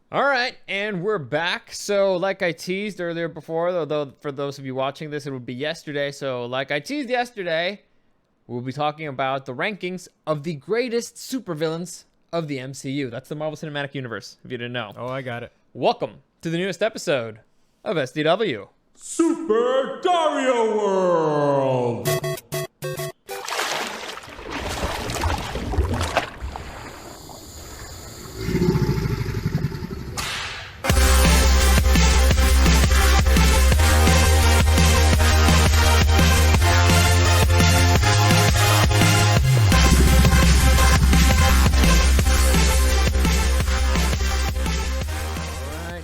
All right, and we're back. So, like I teased earlier before, although for those of you watching this, it would be yesterday. So, like I teased yesterday, we'll be talking about the rankings of the greatest supervillains of the MCU. That's the Marvel Cinematic Universe, if you didn't know. Oh, I got it. Welcome to the newest episode of SDW. Super Dario World!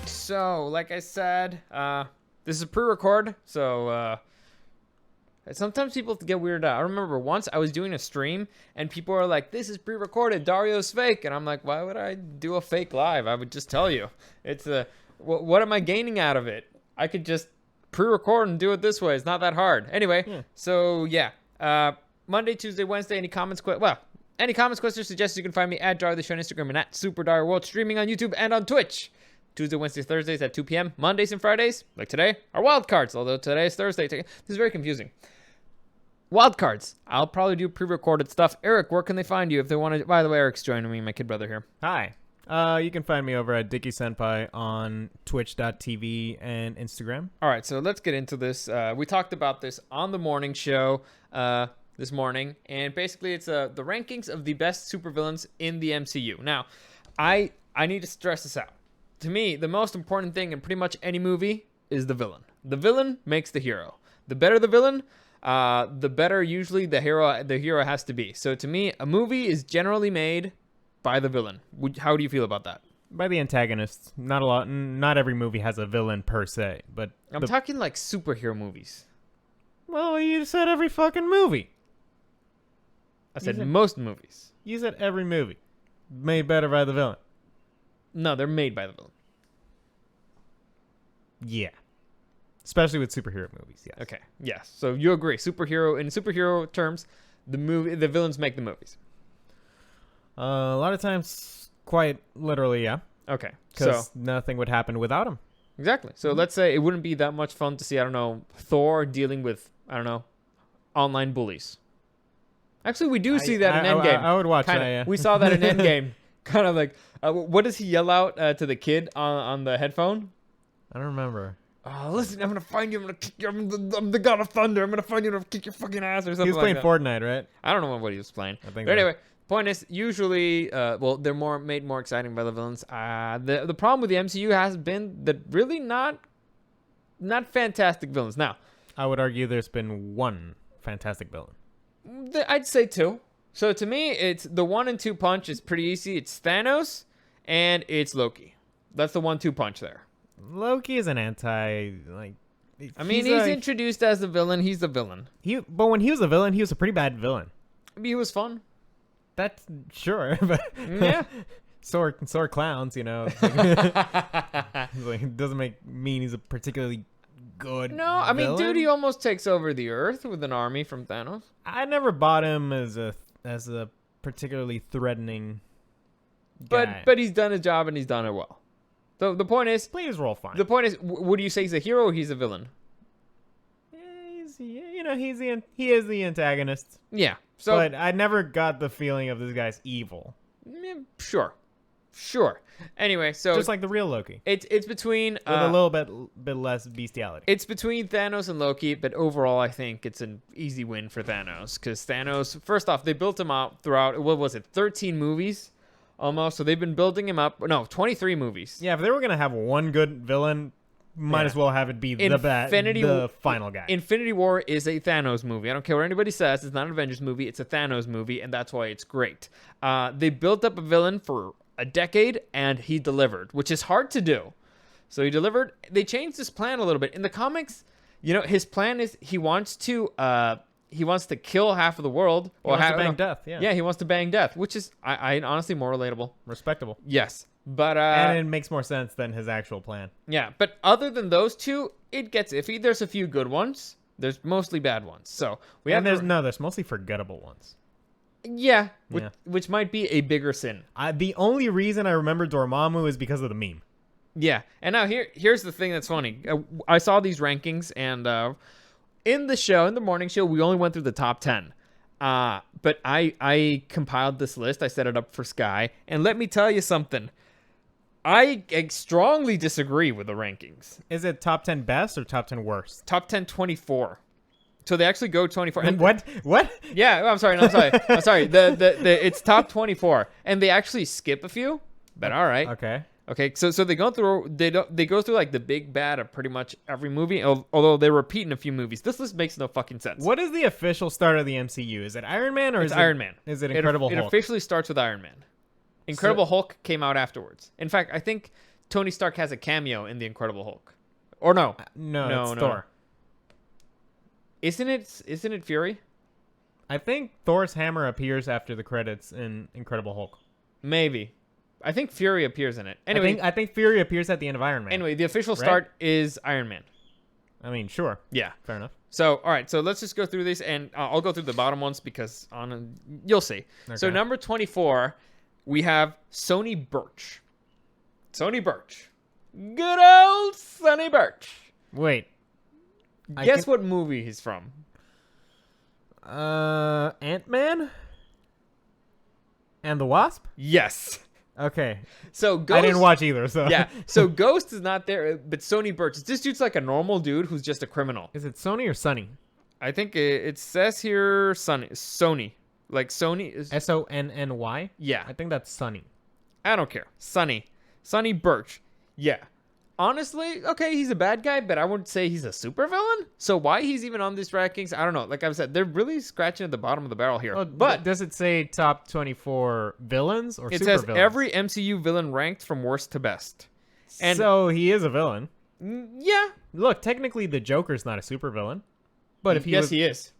So, like I said, this is a pre-record, so sometimes people get weirded out. I remember once I was doing a stream, and people are like, this is pre-recorded, Dario's fake, and I'm like, why would I do a fake live? I would just tell you. It's what am I gaining out of it? I could just pre-record and do it this way. It's not that hard. Anyway, so yeah, Monday, Tuesday, Wednesday, any comments, questions, suggestions, you can find me at Dario the Show on Instagram and at Super Dario World, streaming on YouTube and on Twitch. Tuesday, Wednesdays, Thursdays at 2 p.m. Mondays and Fridays, like today, are wild cards. Although today is Thursday. This is very confusing. Wild cards. I'll probably do pre-recorded stuff. Eric, where can they find you if they want to? By the way, Eric's joining me, my kid brother here. Hi. You can find me over at Dicky Senpai on twitch.tv and Instagram. All right, so let's get into this. We talked about this on the morning show this morning, and basically it's the rankings of the best supervillains in the MCU. Now, I need to stress this out. To me, the most important thing in pretty much any movie is the villain. The villain makes the hero. The better the villain, the better usually the hero has to be. So to me, a movie is generally made by the villain. How do you feel about that? By the antagonists. Not every movie has a villain per se, but I'm talking like superhero movies. well, you said every fucking movie. I said most movies. You said every movie made better by the villain. No, they're made by the villain. Yeah. Especially with superhero movies, yes. Okay, yes. So you agree. In superhero terms, the villains make the movies. A lot of times, quite literally, yeah. Okay, Because so nothing would happen without him. exactly. So let's say it wouldn't be that much fun to see, I don't know, Thor dealing with, I don't know, online bullies. Actually, we do see that in Endgame. I would watch that, Kinda. yeah. We saw that in Endgame. Kind of like, what does he yell out to the kid on the headphone? I don't remember. Listen, I'm gonna find you. I'm gonna kick you. I'm the god of thunder. I'm gonna find you and kick your fucking ass or something. He was playing like Fortnite, right? I don't know what he was playing. I think But anyway, point is, usually, they're made more exciting by the villains. The problem with the MCU has been that really not fantastic villains. Now, I would argue there's been one fantastic villain. I'd say two. So to me, it's the 1 and 2 punch is pretty easy. It's Thanos and it's Loki. That's the 1-2 punch there. Loki is an I mean, he's introduced as the villain. He's the villain. But when he was a villain, he was a pretty bad villain. He was fun. That's sure, but Yeah. sore clowns, you know. It doesn't mean he's a particularly good. No, I mean, villain. dude, he almost takes over the Earth with an army from Thanos. I never bought him as a particularly threatening guy. But he's done his job and he's done it well. So the point is, played his role fine. would you say he's a hero or he's a villain? He is the antagonist. Yeah. So But I never got the feeling of this guy's evil. Sure. Anyway, so Just like the real Loki. it's between With a little bit less bestiality. it's between Thanos and Loki, but overall, I think it's an easy win for Thanos because Thanos. First off, they built him up throughout. What was it? 13 movies, almost. So they've been building him up. No, 23 movies. Yeah, if they were gonna have one good villain, might as well have it be the final guy. Infinity War is a Thanos movie. I don't care what anybody says. It's not an Avengers movie. It's a Thanos movie, and that's why it's great. They built up a villain for a decade, and he delivered, which is hard to do. So he delivered. They changed his plan a little bit. In the comics, his plan is he wants to kill half of the world. He wants to bang death, yeah. Yeah, he wants to bang death, which is I honestly more relatable. Respectable. Yes. But and it makes more sense than his actual plan. Yeah, but other than those two, it gets iffy. There's a few good ones. There's mostly bad ones. So there's mostly forgettable ones. Which might be a bigger sin. The only reason I remember Dormammu is because of the meme. Yeah, and now here's the thing that's funny. I saw these rankings, and in the morning show, we only went through the top 10. But I compiled this list. I set it up for Sky, and let me tell you something. I strongly disagree with the rankings. Is it top 10 best or top 10 worst? Top 10, 24. So they actually go 24. And what? Yeah, I'm sorry. No, I'm sorry. The it's top 24, and they actually skip a few. But all right. Okay. So they go through like the big bad of pretty much every movie. Although they repeat in a few movies. This list makes no fucking sense. What is the official start of the MCU? Is it Iron Man or it's Iron Man? Is it Incredible Hulk? It officially starts with Iron Man. Incredible Hulk came out afterwards. In fact, I think Tony Stark has a cameo in the Incredible Hulk. Or no? No, it's Thor. Isn't it Fury? I think Thor's hammer appears after the credits in Incredible Hulk. Maybe. I think Fury appears in it. Anyway, I think Fury appears at the end of Iron Man. Anyway, the official start is Iron Man. I mean, sure. Yeah. Fair enough. So, all right. So let's just go through these, and I'll go through the bottom ones because you'll see. Okay. So number 24, we have Sonny Birch. Sonny Birch. Good old Sonny Birch. Wait. Guess what movie he's from? Ant-Man? And the Wasp? Yes. Okay. So Ghost, I didn't watch either, so. Yeah. So Ghost is not there, but Sonny Birch. This dude's like a normal dude who's just a criminal. Is it Sony or Sonny? I think it says here Sony. Like Sony is Sonny? Yeah. I think that's Sonny. I don't care. Sonny Birch. Yeah. Honestly, okay, he's a bad guy, but I wouldn't say he's a supervillain. So why he's even on these rankings, I don't know. Like I said, they're really scratching at the bottom of the barrel here. Oh, but does it say top 24 villains or it supervillains? says every MCU villain ranked from worst to best. And so he is a villain. Yeah. Look, technically the Joker's not a supervillain. But if he Yes, he is.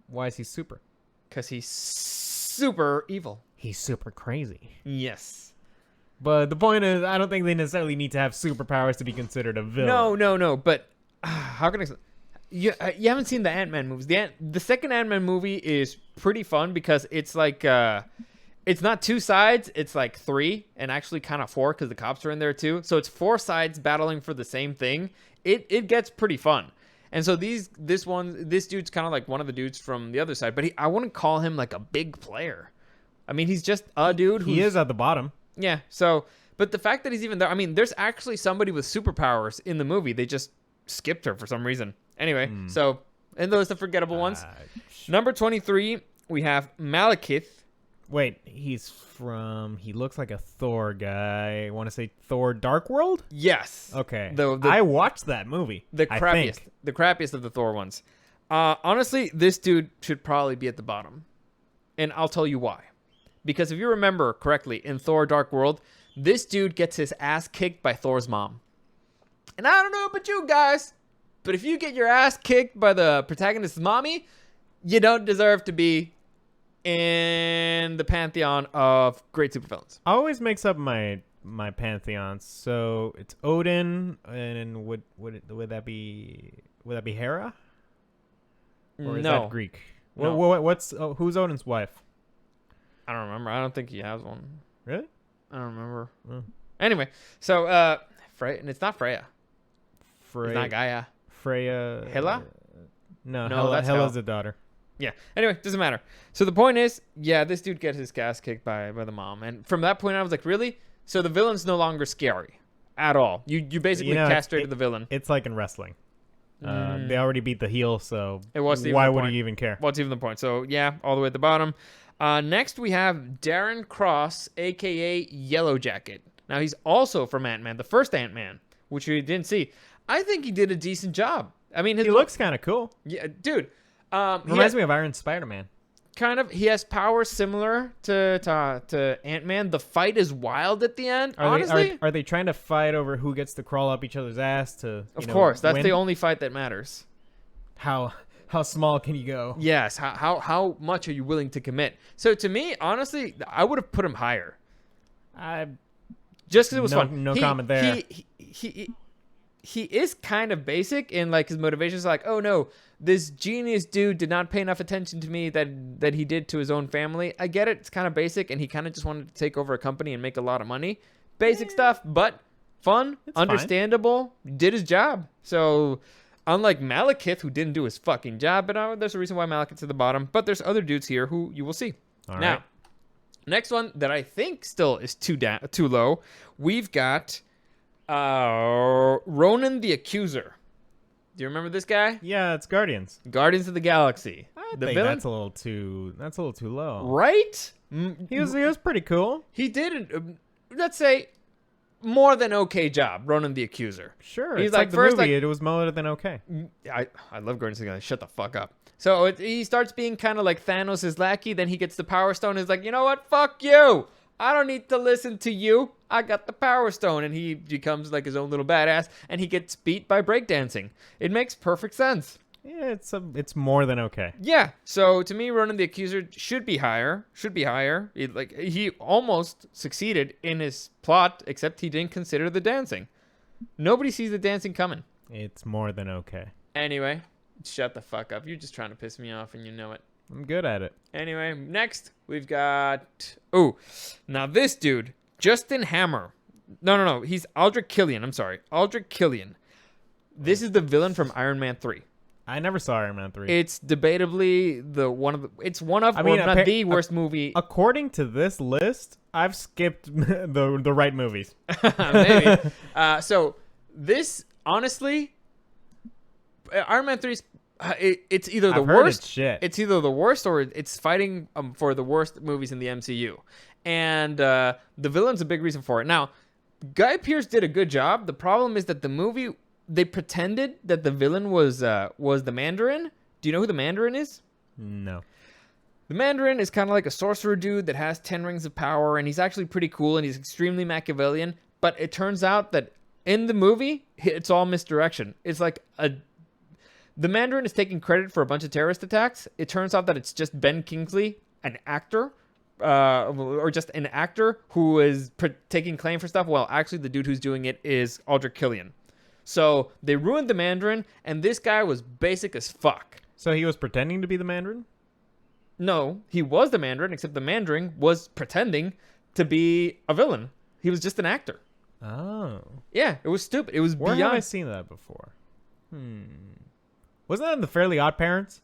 Why is he super? Because he's super evil. He's super crazy. Yes. But the point is, I don't think they necessarily need to have superpowers to be considered a villain. No. But how can I? You haven't seen the Ant-Man movies. The second Ant-Man movie is pretty fun because it's like it's not two sides, it's like three, and actually kind of four because the cops are in there too. So it's four sides battling for the same thing. It gets pretty fun. And so this dude's kind of like one of the dudes from the other side, but I wouldn't call him like a big player. I mean, he's just a dude. He is at the bottom. Yeah. So, but the fact that he's even there, I mean, there's actually somebody with superpowers in the movie. They just skipped her for some reason. Anyway, so, and those are the forgettable ones. Number 23, we have Malekith. Wait, he looks like a Thor guy. I want to say Thor Dark World? Yes. Okay. I watched that movie. The crappiest of the Thor ones. Honestly, this dude should probably be at the bottom. And I'll tell you why. Because if you remember correctly, in Thor Dark World, this dude gets his ass kicked by Thor's mom. And I don't know about you guys, but if you get your ass kicked by the protagonist's mommy, you don't deserve to be in the pantheon of great supervillains. I always mix up my pantheons. So it's Odin, and would that be Hera? Or is that Greek? No. Who's Odin's wife? I don't remember. I don't think he has one. Really? I don't remember. Anyway, so Freya, and it's not Freya. It's not Gaia. Freya. Hela? No, that's Hela's Hela. the daughter. Yeah. Anyway, doesn't matter. So the point is, yeah, this dude gets his ass kicked by the mom, and from that point on, I was like, really? So the villain's no longer scary at all. You basically castrated the villain. It's like in wrestling. They already beat the heel, so why would you even care? What's even the point? So yeah, all the way at the bottom. Next, we have Darren Cross, a.k.a. Yellow Jacket. Now, he's also from Ant-Man, the first Ant-Man, which we didn't see. I think he did a decent job. I mean, he looks kind of cool. Yeah, dude. Reminds me of Iron Spider-Man. Kind of. He has powers similar to Ant-Man. The fight is wild at the end, honestly. Are they trying to fight over who gets to crawl up each other's ass to Of course. That's win? the only fight that matters. How small can you go? Yes. How much are you willing to commit? So to me, honestly, I would have put him higher. Just because it was fun. No comment there. He is kind of basic in like his motivations. Like, oh no, this genius dude did not pay enough attention to me that he did to his own family. I get it. It's kind of basic, and he kind of just wanted to take over a company and make a lot of money. Basic stuff, but fun, It's fine. understandable, did his job. So, unlike Malekith, who didn't do his fucking job, but there's a reason why Malekith's at the bottom. But there's other dudes here who you will see. All Now, right. next one that I think still is too low. We've got Ronan the Accuser. Do you remember this guy? Yeah, it's Guardians. Guardians of the Galaxy. I The think villain, that's a little too low. right? He was pretty cool. He did, let's say, more than okay job. Ronan the Accuser. Sure. He's It's like, like the first, movie. like- It was more than okay. I love Guardians of the Galaxy. Shut the fuck up. So he starts being kind of like Thanos' lackey. Then he gets the Power Stone. He's like, you know what? Fuck you. I don't need to listen to you. I got the Power Stone. And he becomes like his own little badass. And he gets beat by breakdancing. It makes perfect sense. Yeah, it's more than okay. Yeah. So to me, Ronan the Accuser should be higher. He almost succeeded in his plot, except he didn't consider the dancing. Nobody sees the dancing coming. It's more than okay. Anyway, shut the fuck up. You're just trying to piss me off and you know it. I'm good at it. Anyway, next we've got... Oh, now this dude, Justin Hammer. No. He's Aldrich Killian. I'm sorry. Aldrich Killian. This is the villain from Iron Man 3. I never saw Iron Man 3. It's debatably not the worst movie. According to this list, I've skipped the right movies. Maybe. So this, honestly, Iron Man 3 is it's either the I've heard worst. it's shit. It's either the worst or it's fighting for the worst movies in the MCU. And the villain's a big reason for it. Now, Guy Pearce did a good job. The problem is that the movie, they pretended that the villain was the Mandarin. Do you know who the Mandarin is? No. The Mandarin is kind of like a sorcerer dude that has 10 rings of power, and he's actually pretty cool, and he's extremely Machiavellian. But it turns out that in the movie, it's all misdirection. It's like the Mandarin is taking credit for a bunch of terrorist attacks. It turns out that it's just Ben Kingsley, an actor, or just an actor who is taking claim for stuff. Well, actually, the dude who's doing it is Aldrich Killian. So they ruined the Mandarin, and this guy was basic as fuck. So he was pretending to be the Mandarin? No, he was the Mandarin, except the Mandarin was pretending to be a villain. He was just an actor. Oh. Yeah, it was stupid. It was Where beyond. have I seen that before? Wasn't that in The Fairly Odd Parents?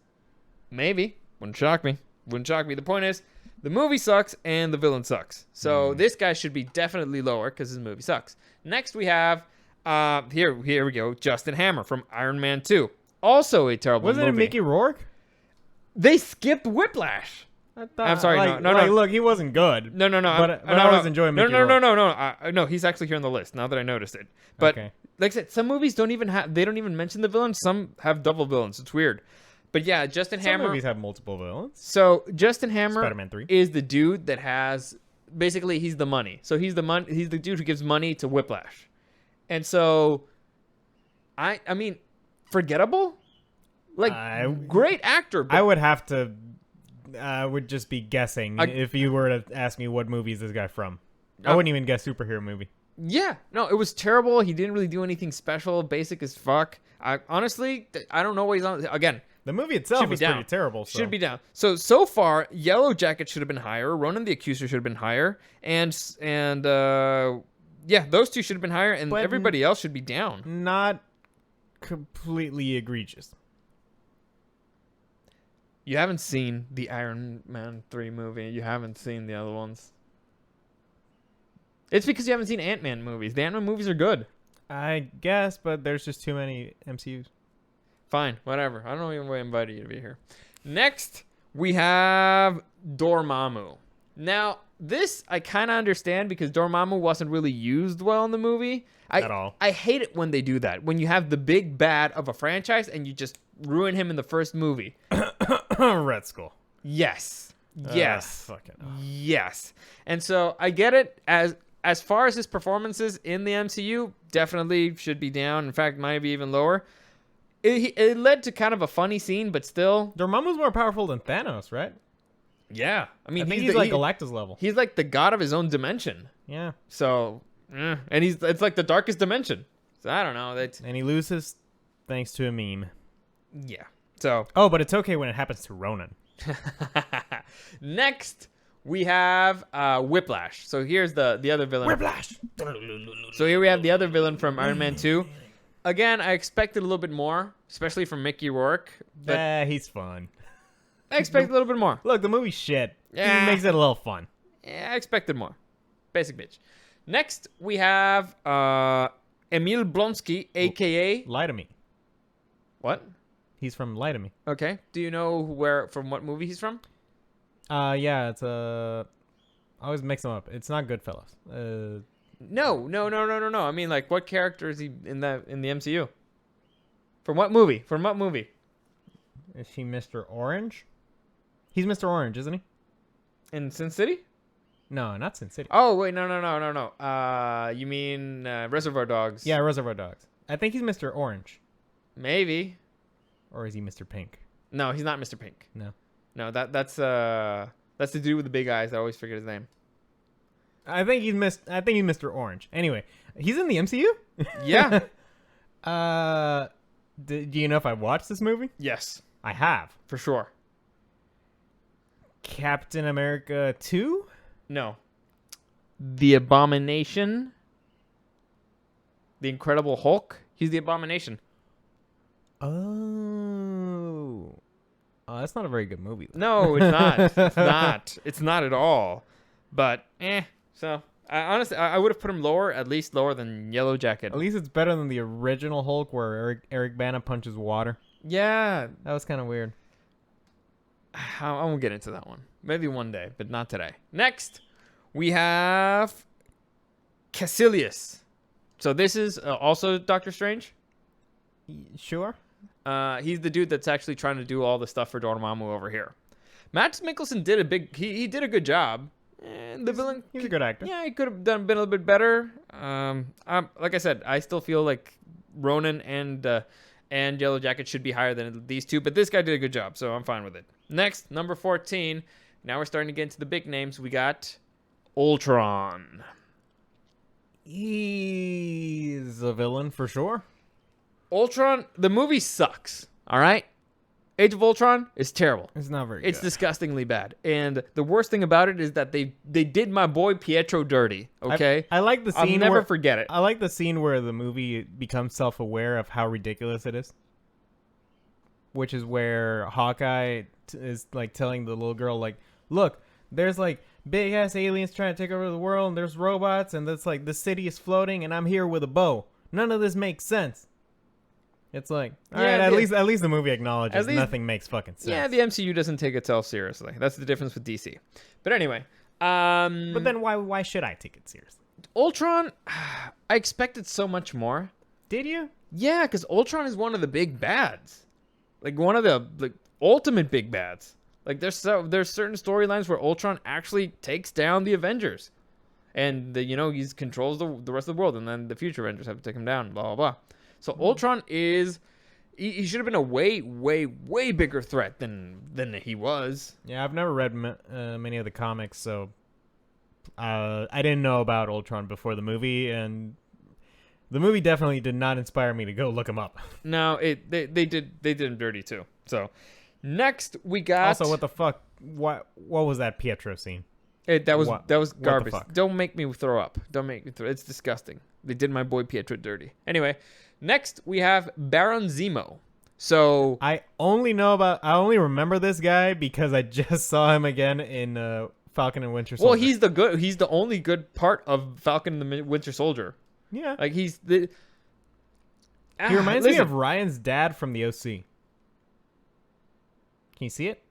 Maybe. Wouldn't shock me. The point is, the movie sucks and the villain sucks. So this guy should be definitely lower because his movie sucks. Next we have, here we go, Justin Hammer from Iron Man 2. Also a terrible movie. Wasn't it Mickey Rourke? They skipped Whiplash. I'm sorry, no. Look, he wasn't good. No. But I always enjoy Mickey Rourke. No. He's actually here on the list now that I noticed it. But Okay. like I said, some movies don't even mention the villain. Some have double villains. It's weird. But yeah, Justin Some Hammer. movies have multiple villains. So Justin Hammer Spider-Man 3. is the dude that has basically he's the money. So he's the dude who gives money to Whiplash. And so I mean, forgettable? Like great actor, but I would have to would just be guessing if you were to ask me what movie is this guy from. I wouldn't even guess superhero movie. yeah, no, it was terrible. He didn't really do anything special, basic as fuck. I honestly don't know what he's on. Again, The movie itself should be is down. pretty terrible. So. Should be down. So far, Yellow Jacket should have been higher. Ronan the Accuser should have been higher, and yeah, those two should have been higher, and But everybody else should be down. Not completely egregious. You haven't seen the Iron Man 3 movie. You haven't seen the other ones. It's because you haven't seen Ant-Man movies. The Ant-Man movies are good. I guess, but there's just too many MCUs. Fine, whatever. I don't know even why I invited you to be here. Next, we have Dormammu. Now, this I kind of understand because Dormammu wasn't really used well in the movie. At all. I hate it when they do that. When you have the big bad of a franchise and you just ruin him in the first movie. Red Skull. Yes. Yes. Fucking. Yes. And so I get it. As far as his performances in the MCU, definitely should be down. In fact, might be even lower. It led to kind of a funny scene, but still. Dormammu's more powerful than Thanos, right? Yeah. I mean, I think he's like Galactus level. He's like the god of his own dimension. Yeah. So, and it's like the darkest dimension. So I don't know. And he loses thanks to a meme. Yeah. So. Oh, but it's okay when it happens to Ronan. Next, we have Whiplash. So here's the other villain. Whiplash. So here we have the other villain from Iron Man 2. Again, I expected a little bit more, especially from Mickey Rourke. But He's fun. I expected a little bit more. Look, the movie's shit. Yeah. He makes it a little fun. Yeah, I expected more. Basic bitch. Next, we have Emil Blonsky, a.k.a. Lie to me. What? He's from Lie to Me. Okay. Do you know from what movie he's from? Yeah, it's I always mix them up. It's not Goodfellas. No. I mean, like, what character is he in the MCU? From what movie? Is he Mr. Orange? He's Mr. Orange, isn't he? In Sin City? No, not Sin City. Oh, wait, no. You mean Reservoir Dogs? Yeah, Reservoir Dogs. I think he's Mr. Orange. Maybe. Or is he Mr. Pink? No, he's not Mr. Pink. No. That's the dude with the big eyes. I always forget his name. I think he's Mr. Orange. Anyway, he's in the MCU? Yeah. Do you know if I watched this movie? Yes, I have. for sure. Captain America 2? No. The Abomination. The Incredible Hulk. He's the Abomination. Oh. Oh, that's not a very good movie, though. No, it's not. It's not. It's not at all. But, So, honestly, I would have put him lower, at least lower than Yellow Jacket. At least it's better than the original Hulk where Eric Bana punches water. Yeah. That was kind of weird. I won't get into that one. Maybe one day, but not today. Next, we have Caecilius. So this is also Doctor Strange. Sure. He's the dude that's actually trying to do all the stuff for Dormammu over here. Matt Mikkelsen did he did a good job. And the villain, He's a good actor. yeah, he could have been a little bit better. Like I said, I still feel like Ronan and Yellow Jacket should be higher than these two, but this guy did a good job, so I'm fine with it. Next, number 14. Now we're starting to get into the big names. We got Ultron. He's a villain for sure. Ultron, the movie sucks, all right? Age of Ultron is terrible. It's not very It's good. disgustingly bad. And the worst thing about it is that they did my boy Pietro dirty, okay? I like the scene I'll never where, forget it. I like the scene where the movie becomes self-aware of how ridiculous it is. Which is where Hawkeye is like telling the little girl, like, look, there's like big ass aliens trying to take over the world, and there's robots, and that's like the city is floating, and I'm here with a bow. None of this makes sense. It's like, all right, at least the movie acknowledges nothing makes fucking sense. Yeah, the MCU doesn't take itself seriously. That's the difference with DC. But anyway, but then why should I take it seriously? Ultron, I expected so much more. Did you? Yeah, because Ultron is one of the big bads, like one of the ultimate big bads. Like there's certain storylines where Ultron actually takes down the Avengers, and he controls the rest of the world, and then the future Avengers have to take him down. Blah blah blah. So Ultron is he should have been a way bigger threat than he was. Yeah, I've never read many of the comics, so I didn't know about Ultron before the movie, and the movie definitely did not inspire me to go look him up. No, they did him dirty too. So next we got Also, what the fuck? What was that Pietro scene? That was garbage. fuck? Don't make me throw up. Don't make me throw. It's disgusting. They did my boy Pietro dirty. Anyway, next we have Baron Zemo. So I only remember this guy because I just saw him again in Falcon and Winter Soldier. Well, he's the only good part of Falcon and the Winter Soldier. Yeah. Like he reminds me of Ryan's dad from the OC. Can you see it?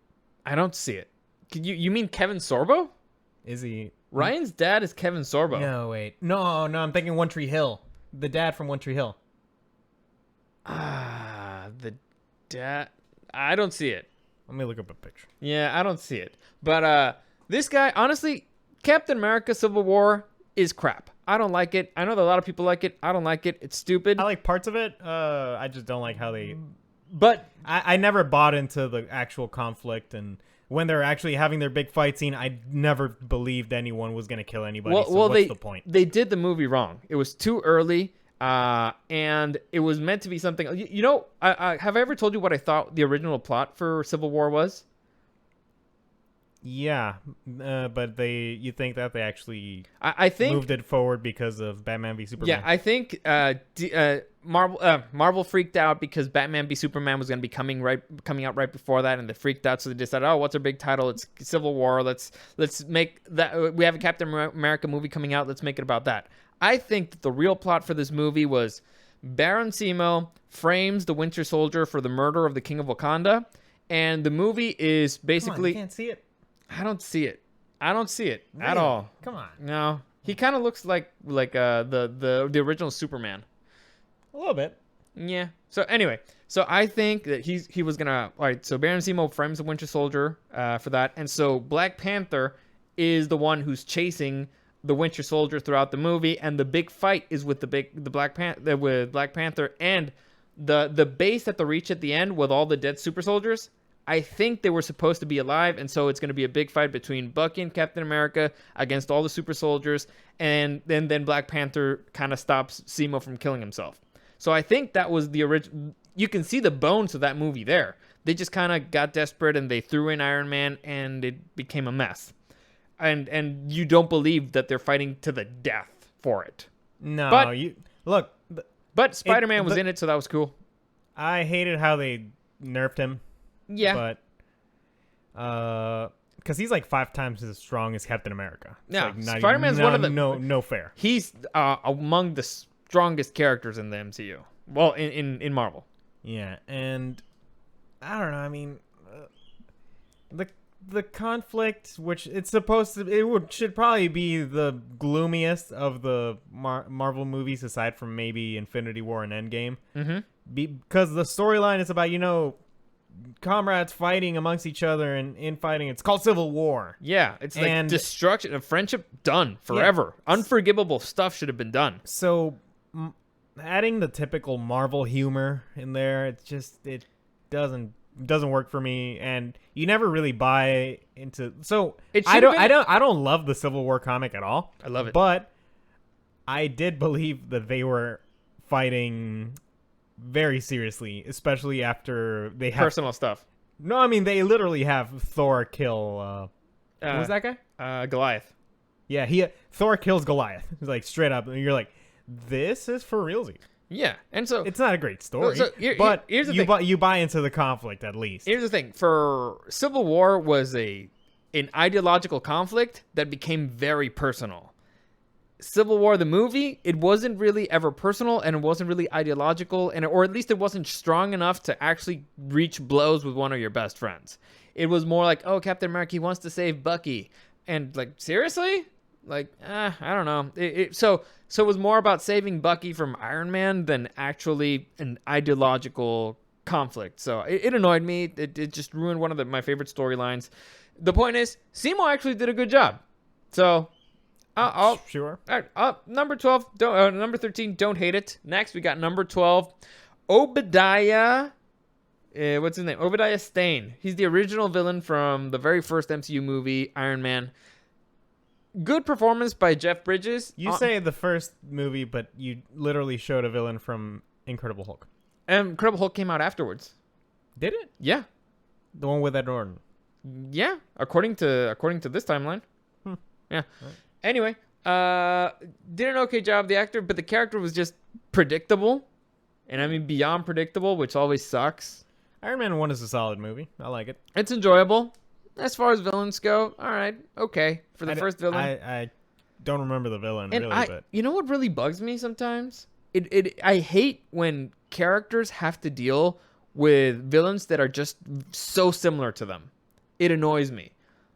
I don't see it. You mean Kevin Sorbo? Is he? Ryan's dad is Kevin Sorbo. No, wait. No, I'm thinking One Tree Hill. The dad from One Tree Hill. The dad. I don't see it. Let me look up a picture. Yeah, I don't see it. But this guy, honestly, Captain America Civil War is crap. I don't like it. I know that a lot of people like it. I don't like it. It's stupid. I like parts of it. I just don't like how they... But I never bought into the actual conflict, and when they're actually having their big fight scene, I never believed anyone was going to kill anybody. What's the point? They did the movie wrong. It was too early, and it was meant to be something. I have I ever told you what I thought the original plot for Civil War was? Yeah, but you think that they actually I think moved it forward because of Batman v Superman? Yeah, I think Marvel freaked out because Batman v Superman was going to be coming out right before that, and they freaked out, so they decided, oh, what's our big title? It's Civil War. Let's make that. We have a Captain America movie coming out. Let's make it about that. I think that the real plot for this movie was Baron Zemo frames the Winter Soldier for the murder of the King of Wakanda, and the movie is basically. Come on, you can't see it. I don't see it. At Really? all. Come on, No, he kind of looks like the original Superman. a little bit. Yeah. So anyway, so I think that he was gonna. All right. So Baron Zemo frames the Winter Soldier for that, and so Black Panther is the one who's chasing the Winter Soldier throughout the movie, and the big fight is with Black Panther and the base at the reach at the end with all the dead super soldiers. I think they were supposed to be alive, and so it's going to be a big fight between Bucky and Captain America against all the super soldiers, and then Black Panther kind of stops Zemo from killing himself. So I think that was the original. You can see the bones of that movie there. They just kind of got desperate, and they threw in Iron Man, and it became a mess. And you don't believe that they're fighting to the death for it. No, But- you look. But Spider-Man was in it, so that was cool. I hated how they nerfed him. Yeah. But because he's like 5 times as strong as Captain America. It's Yeah, like not Spider-Man's even, one of the- no fair. He's among the strongest characters in the MCU. Well, in Marvel. Yeah, and I don't know. I mean, the conflict, which it's supposed to, should probably be the gloomiest of the Marvel movies, aside from maybe Infinity War and Endgame. Mm-hmm. Because the storyline is about comrades fighting amongst each other and infighting. It's called Civil War. Yeah, it's like And- destruction of friendship done forever. Unforgivable stuff should have been done. So adding the typical Marvel humor in there, it doesn't work for me, and you never really buy into. So It I should've I don't love the Civil War comic at all. I love it. But I did believe that they were fighting very seriously, especially after they have Personal stuff. No, I mean they literally have Thor kill. Who was that guy? Goliath. Yeah, Thor kills Goliath. It's like straight up, and you're like, this is for realsy. Yeah, and so It's not a great story, So but here's the you thing. you buy into the conflict at least. Here's the thing: for Civil War was an ideological conflict that became very personal. Civil War, the movie, it wasn't really ever personal, and it wasn't really ideological, or at least it wasn't strong enough to actually reach blows with one of your best friends. It was more like, oh, Captain America, he wants to save Bucky, and like, seriously? Like, I don't know. So it was more about saving Bucky from Iron Man than actually an ideological conflict. So it annoyed me. It just ruined one of my favorite storylines. The point is, Zemo actually did a good job. So I'll Sure. all right, number 12, number 13, don't hate it. Next, we got number 12, Obadiah. What's his name? Obadiah Stane. He's the original villain from the very first MCU movie, Iron Man. Good performance by Jeff Bridges. You say the first movie, but you literally showed a villain from Incredible Hulk. Incredible Hulk came out afterwards. Did it? Yeah, The one with Ed Norton. yeah. According to this timeline. Yeah. Right. Anyway, did an okay job, the actor, but the character was just predictable, and I mean beyond predictable, which always sucks. Iron Man 1 is a solid movie. I like it. It's enjoyable. As far as villains go, all right, okay. For the first villain. I don't remember the villain, And really, but you know what really bugs me sometimes? I hate when characters have to deal with villains that are just so similar to them. It annoys me.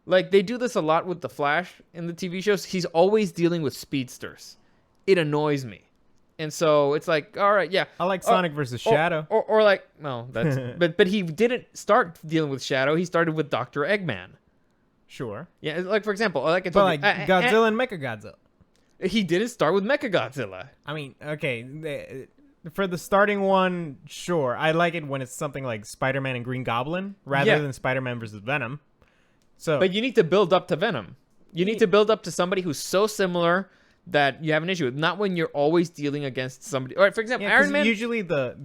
Like, they do this a lot with The Flash in the TV shows. He's always dealing with speedsters. It annoys me. And so it's like, all right, yeah. I like Sonic versus Shadow. Or like, no, that's but he didn't start dealing with Shadow. He started with Dr. Eggman. Sure. Yeah, like for example, like I But told like you, Godzilla and Mechagodzilla. he didn't start with Mechagodzilla. I mean, okay, for the starting one, sure. I like it when it's something like Spider-Man and Green Goblin rather Yeah. than Spider-Man versus Venom. So, But you need to build up to Venom. You need to build up to somebody who's so similar that you have an issue with. Not when you're always dealing against somebody. All right, for example, Iron Man. Usually the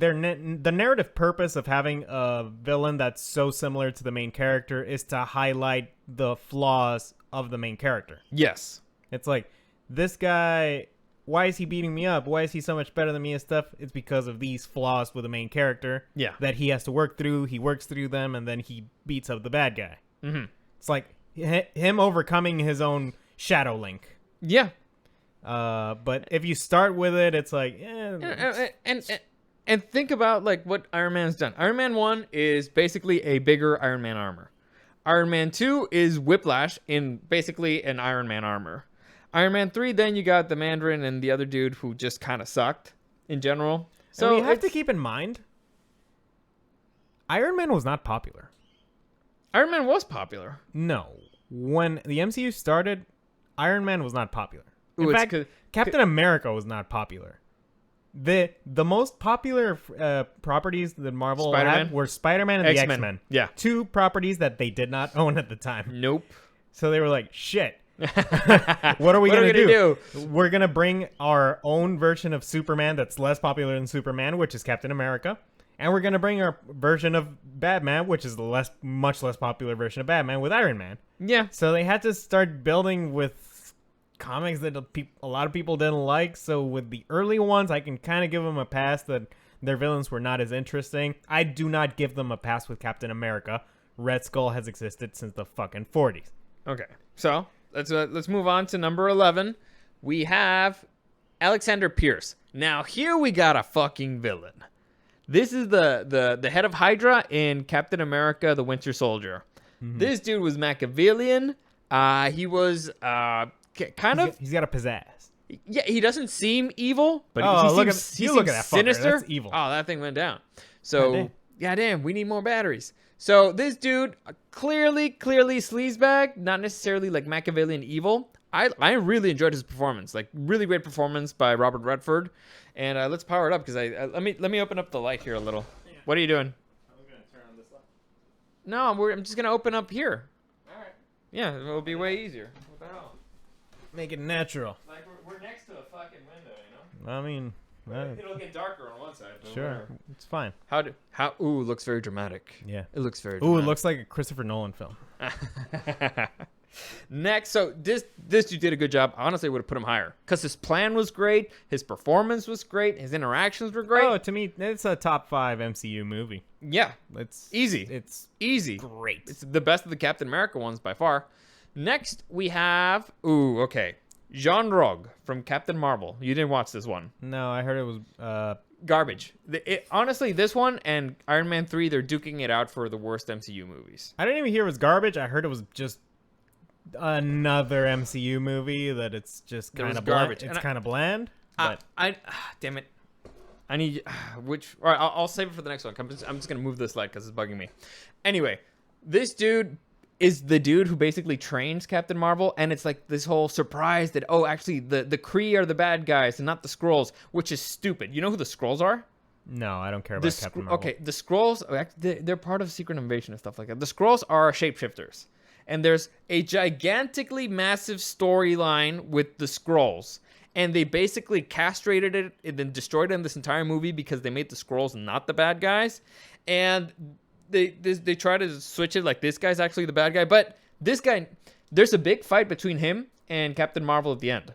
narrative purpose of having a villain that's so similar to the main character is to highlight the flaws of the main character. Yes. It's like, this guy, why is he beating me up? Why is he so much better than me and stuff? It's because of these flaws with the main character. Yeah. That he has to work through. He works through them, and then he beats up the bad guy. Mm-hmm. It's like him overcoming his own shadow link. Yeah. But if you start with it, it's like, and think about like what Iron Man's done. Iron Man 1 is basically a bigger Iron Man armor. Iron Man 2 is Whiplash in basically an Iron Man armor. Iron Man 3, then you got the Mandarin and the other dude who just kind of sucked in general. So you have to keep in mind, Iron Man was not popular. Iron Man was popular. No. When the MCU started, Iron Man was not popular. In Ooh, fact, Captain America was not popular. The most popular properties that Marvel had were Spider-Man and the X-Men. Yeah. 2 properties that they did not own at the time. Nope. So they were like, shit. What are we going to do? We're going to bring our own version of Superman that's less popular than Superman, which is Captain America. And we're going to bring our version of Batman, which is the much less popular version of Batman, with Iron Man. Yeah. So they had to start building with comics that a lot of people didn't like. So with the early ones, I can kind of give them a pass that their villains were not as interesting. I do not give them a pass with Captain America. Red Skull has existed since the fucking 40s. Okay. So let's move on to number 11. We have Alexander Pierce. Now here we got a fucking villain. This is the head of Hydra in Captain America: The Winter Soldier. Mm-hmm. This dude was Machiavellian. He was kind of. He's got a pizzazz. Yeah, he doesn't seem evil, but he seems look at that fucker. sinister. That's evil. Oh, that thing went down. So, goddamn, we need more batteries. So this dude, clearly sleazebag, not necessarily like Machiavellian evil. I really enjoyed his performance, like really great performance by Robert Redford. And let's power it up because let me open up the light here a little. Yeah. What are you doing? I'm gonna turn on this light. No, I'm just gonna open up here. All right. Yeah, it'll be way easier. What the hell? Make it natural. Like we're next to a fucking window, you know. I mean, it'll get darker on one side. Sure, whatever. it's fine. How? Ooh, it looks very dramatic. Yeah, it looks very. Ooh, dramatic. it looks like a Christopher Nolan film. Next, so this dude did a good job. Honestly, I would have put him higher because his plan was great, his performance was great, his interactions were great. Oh, to me, it's a top 5 MCU movie. Yeah, it's easy. It's easy. Great. It's the best of the Captain America ones by far. Next, we have Jean Rogue from Captain Marvel. You didn't watch this one. No, I heard it was garbage. Honestly, this one and Iron Man 3, they're duking it out for the worst MCU movies. I didn't even hear it was garbage. I heard it was just another MCU movie that it's just kind of garbage. It's kind of bland. But damn it. I need which. All right, I'll save it for the next one. I'm just gonna move this light because it's bugging me. Anyway, this dude is the dude who basically trains Captain Marvel, and it's like this whole surprise that actually the Kree are the bad guys and not the Skrulls, which is stupid. You know who the Skrulls are? No, I don't care about Captain Marvel. Okay, the Skrulls, they're part of Secret Invasion and stuff like that. The Skrulls are shapeshifters. And there's a gigantically massive storyline with the Skrulls. And they basically castrated it and then destroyed it in this entire movie because they made the Skrulls not the bad guys. And they try to switch it like this guy's actually the bad guy. But this guy, there's a big fight between him and Captain Marvel at the end.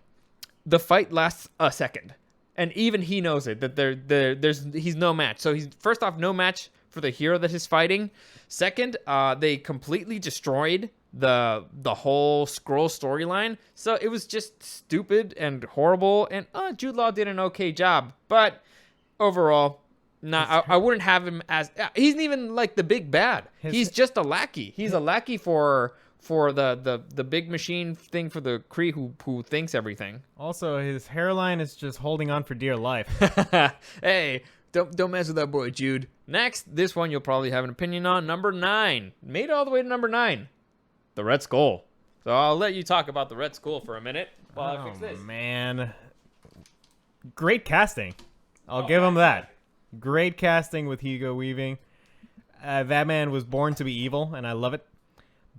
The fight lasts a second. And even he knows it, that he's no match. So he's, first off, no match for the hero that he's fighting. Second, they completely destroyed the whole Skrull storyline. So it was just stupid and horrible. And Jude Law did an okay job. But overall, I wouldn't have him as... He's not even like the big bad. He's just a lackey. He's a lackey for the big machine thing for the Kree who thinks everything. Also, his hairline is just holding on for dear life. Hey, don't mess with that boy, Jude. Next, this one you'll probably have an opinion on. Number 9. Made it all the way to number 9. The Red Skull. So I'll let you talk about the Red Skull for a minute while I fix this. Oh, man. Great casting. I'll give him that. Great casting with Hugo Weaving. That man was born to be evil, and I love it.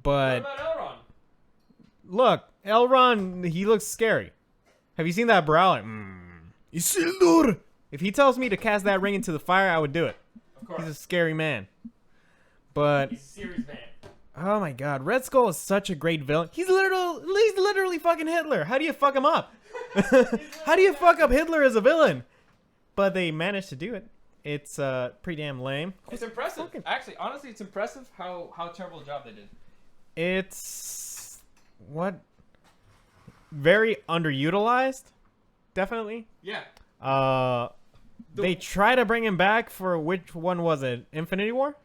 But what about Elrond? Look, Elrond, he looks scary. Have you seen that brow? Like, Isildur. If he tells me to cast that ring into the fire, I would do it. Of course. He's a scary man. But He's a serious man. oh my god, Red Skull is such a great villain. He's literally fucking Hitler. How do you fuck him up? How do you fuck up Hitler as a villain? But they managed to do it. It's pretty damn lame. It's impressive. Actually, honestly, it's impressive how terrible a job they did. It's very underutilized, definitely. Yeah. They try to bring him back for which one was it? Infinity War?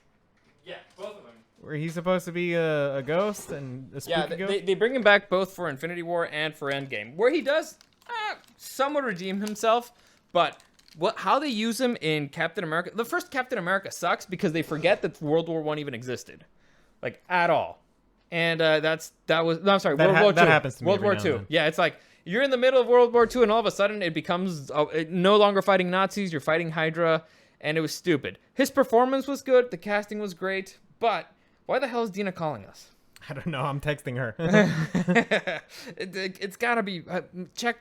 Yeah, both of them. Where he's supposed to be a ghost and a spooky Yeah, ghost? they bring him back both for Infinity War and for Endgame, where he does somewhat redeem himself, but how they use him in Captain America, the first Captain America sucks because they forget that World War I even existed, like at all. And World War II. That happens to me World every War now II. and then. Yeah, it's like you're in the middle of World War II, and all of a sudden it becomes no longer fighting Nazis. You're fighting Hydra, and it was stupid. His performance was good. The casting was great, but why the hell is Dina calling us? I don't know. I'm texting her. It's gotta be check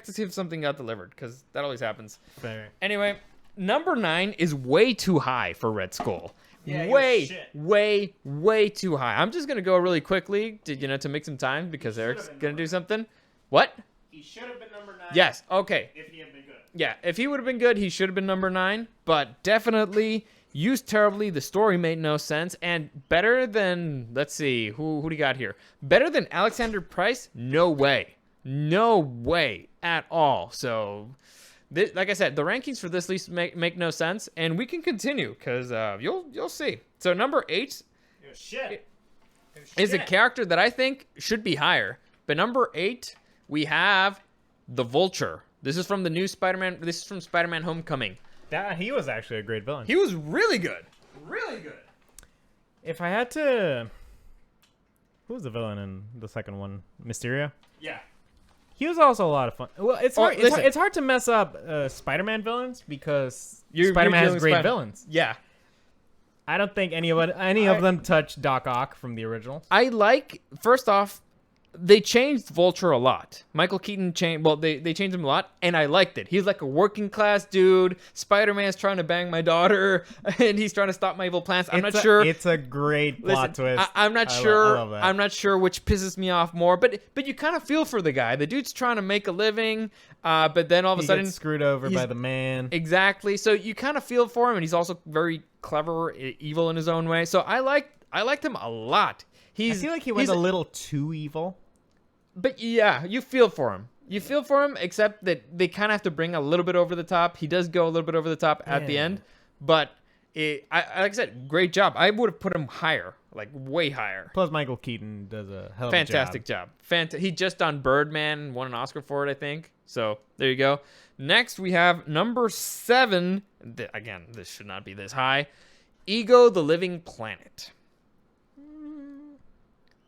to see if something got delivered, because that always happens. Fair. Anyway, number 9 is way too high for Red Skull. Yeah, way too high. I'm just gonna go really quickly to make some time because Eric's gonna do something. What? He should have been number 9. Yes. Okay. If he had been good. Yeah. If he would have been good, he should have been number 9. But definitely used terribly. The story made no sense. And better than, let's see, who do you got here? Better than Alexander Price? No way. No way at all. So, like I said, the rankings for this list make no sense, and we can continue because you'll see. So number 8 is a character that I think should be higher. But number 8, we have the Vulture. This is from the new Spider-Man. This is from Spider-Man: Homecoming. He was actually a great villain. He was really good. Really good. If I had to, who was the villain in the second one? Mysterio. Yeah. He was also a lot of fun. Well, it's hard. It's hard to mess up Spider-Man villains because Spider-Man has great villains. Yeah. I don't think any of them touch Doc Ock from the original. First off, they changed Vulture a lot. Michael Keaton changed. Well, they changed him a lot, and I liked it. He's like a working class dude. Spider-Man's trying to bang my daughter, and he's trying to stop my evil plans. I'm not sure. It's a great plot twist. I'm not sure. I love that. I'm not sure which pisses me off more, but you kind of feel for the guy. The dude's trying to make a living, but then all of a sudden gets screwed over by the man. Exactly. So you kind of feel for him, and he's also very clever, evil in his own way. So I liked him a lot. I feel like he went a little too evil. But yeah, you feel for him. You feel for him, except that they kind of have to bring a little bit over the top. He does go a little bit over the top at the end, but like I said, great job. I would have put him higher, like way higher. Plus, Michael Keaton does a hell of fantastic job. He just done Birdman, won an Oscar for it, I think. So there you go. Next, we have number 7. Again, this should not be this high. Ego, the Living Planet.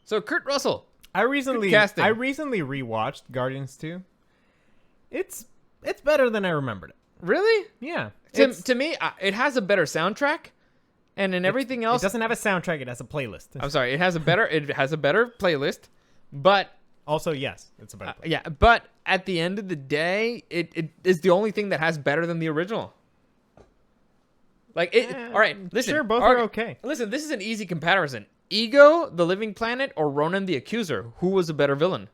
So Kurt Russell. I recently rewatched Guardians 2. It's better than I remembered it. Really? Yeah. To me, it has a better soundtrack, and in everything else, it doesn't have a soundtrack. It has a playlist. I'm sorry, it has a better playlist, but also yes, it's a better. Yeah, but at the end of the day, it is the only thing that has better than the original. Like all right, listen. Sure, both are okay. Listen, this is an easy comparison. Ego, the Living Planet, or Ronan the Accuser? Who was a better villain?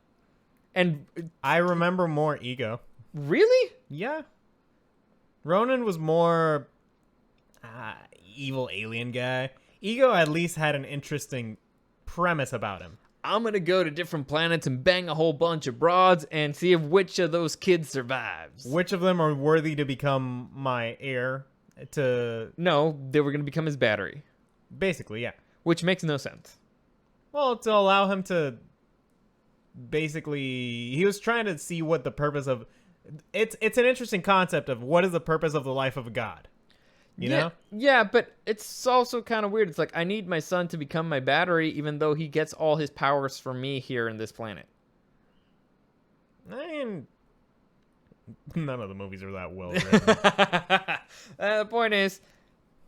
And I remember more Ego. Really? Yeah. Ronan was more evil alien guy. Ego at least had an interesting premise about him. I'm going to go to different planets and bang a whole bunch of broads and see if which of those kids survives. Which of them are worthy to become my heir to... No, they were going to become his battery. Basically, yeah. Which makes no sense. Well, to allow him to basically... He was trying to see what the purpose of... It's an interesting concept of what is the purpose of the life of a god. You know? Yeah, but it's also kind of weird. It's like, I need my son to become my battery, even though he gets all his powers from me here in this planet. I mean... None of the movies are that well written. The point is...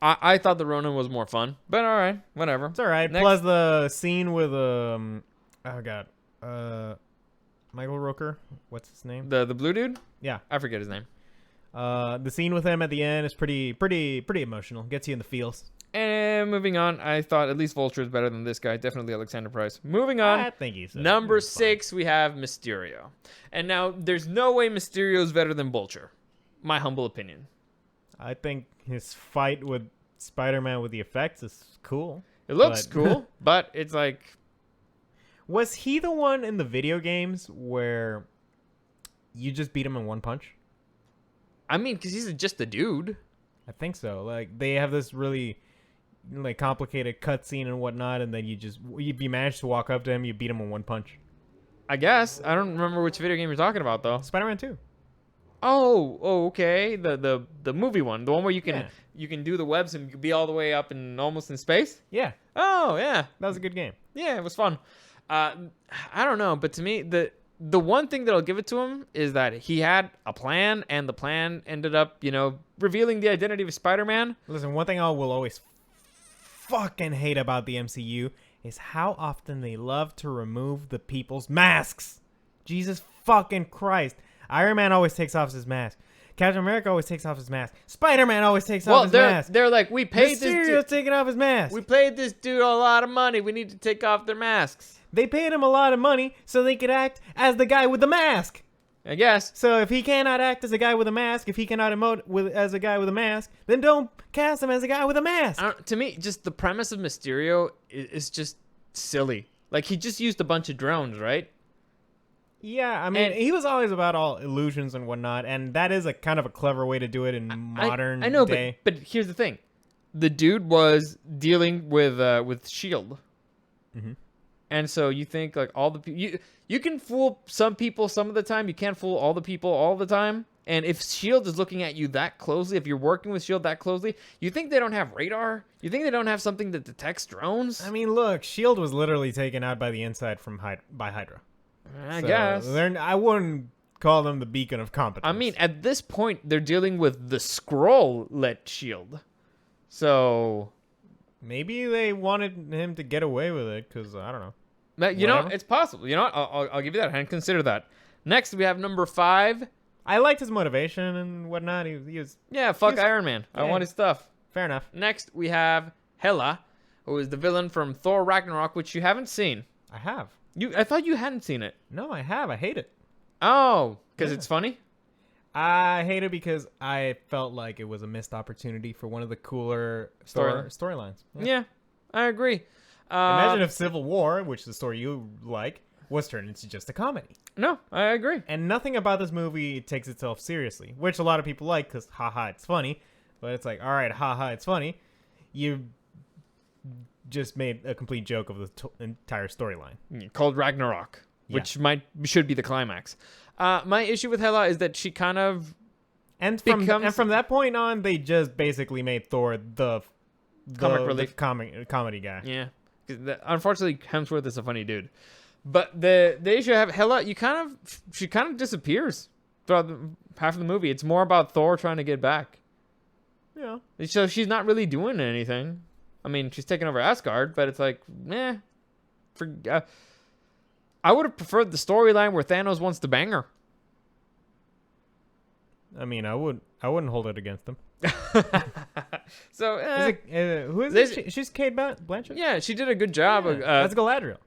I thought the Ronin was more fun, but all right, whatever. It's all right. Next. Plus the scene with oh god, Michael Rooker. What's his name? The blue dude? Yeah. I forget his name. The scene with him at the end is pretty emotional. Gets you in the feels. And moving on, I thought at least Vulture is better than this guy. Definitely Alexander Price. Moving on. I think he's Number 6, we have Mysterio. And now, there's no way Mysterio is better than Vulture. My humble opinion. I think his fight with Spider-Man with the effects is cool. It looks cool, but it's like... Was he the one in the video games where you just beat him in one punch? I mean, because he's just a dude. I think so. Like, they have this really... like complicated cutscene and whatnot, and then you manage to walk up to him, you beat him in one punch. I guess. I don't remember which video game you're talking about, though. Spider-Man 2. Oh, okay. The movie one, the one where you can Yeah. you can do the webs and you can be all the way up and almost in space. Yeah, Oh, yeah, that was a good game. yeah, it was fun. I don't know, but to me, the one thing that I'll give it to him is that he had a plan, and the plan ended up, revealing the identity of Spider-Man. Listen, one thing I will always fucking hate about the MCU is how often they love to remove the people's masks. Jesus fucking Christ. Iron Man always takes off his mask. Captain America always takes off his mask. Spider-Man always takes off his mask. They're like, we paid this Mysterio's dude. taking off his mask. We paid this dude a lot of money. We need to take off their masks. They paid him a lot of money so they could act as the guy with the mask. I guess. So if he cannot act as a guy with a mask, if he cannot emote as a guy with a mask, then don't cast him as a guy with a mask. To me, just the premise of Mysterio is just silly. Like, he just used a bunch of drones, right? Yeah, I mean, And- he was always about all illusions and whatnot, and that is a kind of a clever way to do it in modern I know, day. but here's the thing. The dude was dealing with S.H.I.E.L.D. Mhm. And so you think, like, all the people... You can fool some people some of the time. You can't fool all the people all the time. And if S.H.I.E.L.D. is looking at you that closely, if you're working with S.H.I.E.L.D. that closely, you think they don't have radar? You think they don't have something that detects drones? I mean, look, S.H.I.E.L.D. was literally taken out by the inside by Hydra. I So guess. I wouldn't call them the beacon of competence. I mean, at this point, they're dealing with the Skrull-led S.H.I.E.L.D. So... maybe they wanted him to get away with it, because, I don't know. You know, Whatever. it's possible. You know what? I'll give you that. And consider that. Next, we have number 5. I liked his motivation and whatnot. He was Yeah, fuck He's- Iron Man. I yeah. want his stuff. fair enough. Next, we have Hela, who is the villain from Thor Ragnarok, which you haven't seen. I have. I thought you hadn't seen it. No, I have. I hate it. Oh, because Yeah. it's funny? I hate it because I felt like it was a missed opportunity for one of the cooler storylines. Yeah, I agree. Imagine if Civil War, which is the story you like, was turned into just a comedy. No, I agree. And nothing about this movie takes itself seriously, which a lot of people like because, haha, it's funny. But it's like, all right, haha, it's funny. You just made a complete joke of the entire storyline. Called Ragnarok, which should be the climax. My issue with Hela is that she kind of... And Becomes- from that point on, they just basically made Thor the Comic relief. comedy guy. Yeah. 'Cause unfortunately, Hemsworth is a funny dude. But the issue I have, Hela, she kind of disappears throughout half of the movie. It's more about Thor trying to get back. Yeah. So she's not really doing anything. I mean, she's taking over Asgard, but it's like, I would have preferred the storyline where Thanos wants to bang her. I mean, I wouldn't hold it against them. So, Who is This- it? She's Kate Blanchett? yeah, she did a good job. That's Galadriel.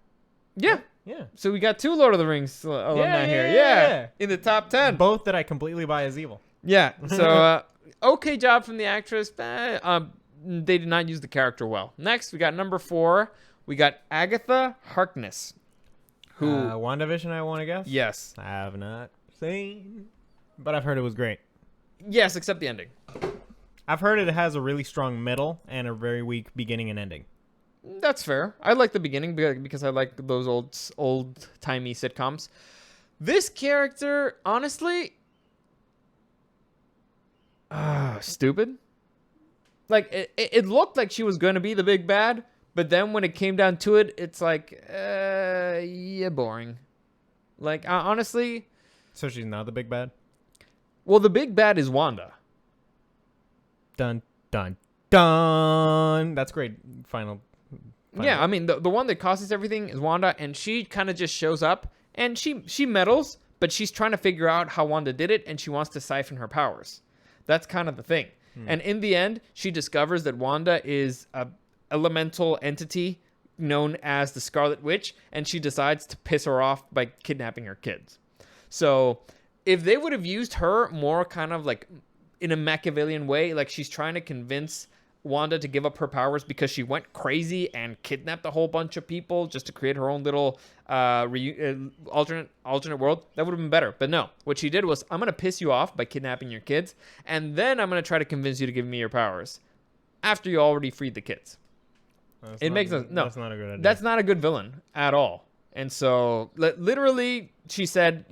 Yeah. Yeah. So we got 2 Lord of the Rings alumni Yeah, here. yeah, Yeah. yeah. In the top 10. Both that I completely buy as evil. Yeah. So, okay job from the actress. They did not use the character well. Next, we got number 4. We got Agatha Harkness. Who? WandaVision, I want to guess? Yes. I have not seen, but I've heard it was great. Yes, except the ending. I've heard it has a really strong middle and a very weak beginning and ending. That's fair. I like the beginning because I like those old-timey sitcoms. This character, honestly, stupid. Like, it looked like she was going to be the big bad, but then when it came down to it, it's like, yeah, boring. Like, honestly, So she's not the big bad? well, the big bad is Wanda. Dun, dun, dun. That's great. Final. Yeah, I mean, the one that causes everything is Wanda, and she kind of just shows up and she meddles, but she's trying to figure out how Wanda did it, and she wants to siphon her powers. That's kind of the thing. And in the end, she discovers that Wanda is a elemental entity known as the Scarlet Witch, and she decides to piss her off by kidnapping her kids. So if they would have used her more kind of like in a Machiavellian way, like she's trying to convince Wanda to give up her powers because she went crazy and kidnapped a whole bunch of people just to create her own little alternate world, that would have been better. But no, what she did was, I'm going to piss you off by kidnapping your kids, and then I'm going to try to convince you to give me your powers after you already freed the kids. That's not a good idea. That's not a good villain at all. And so literally she said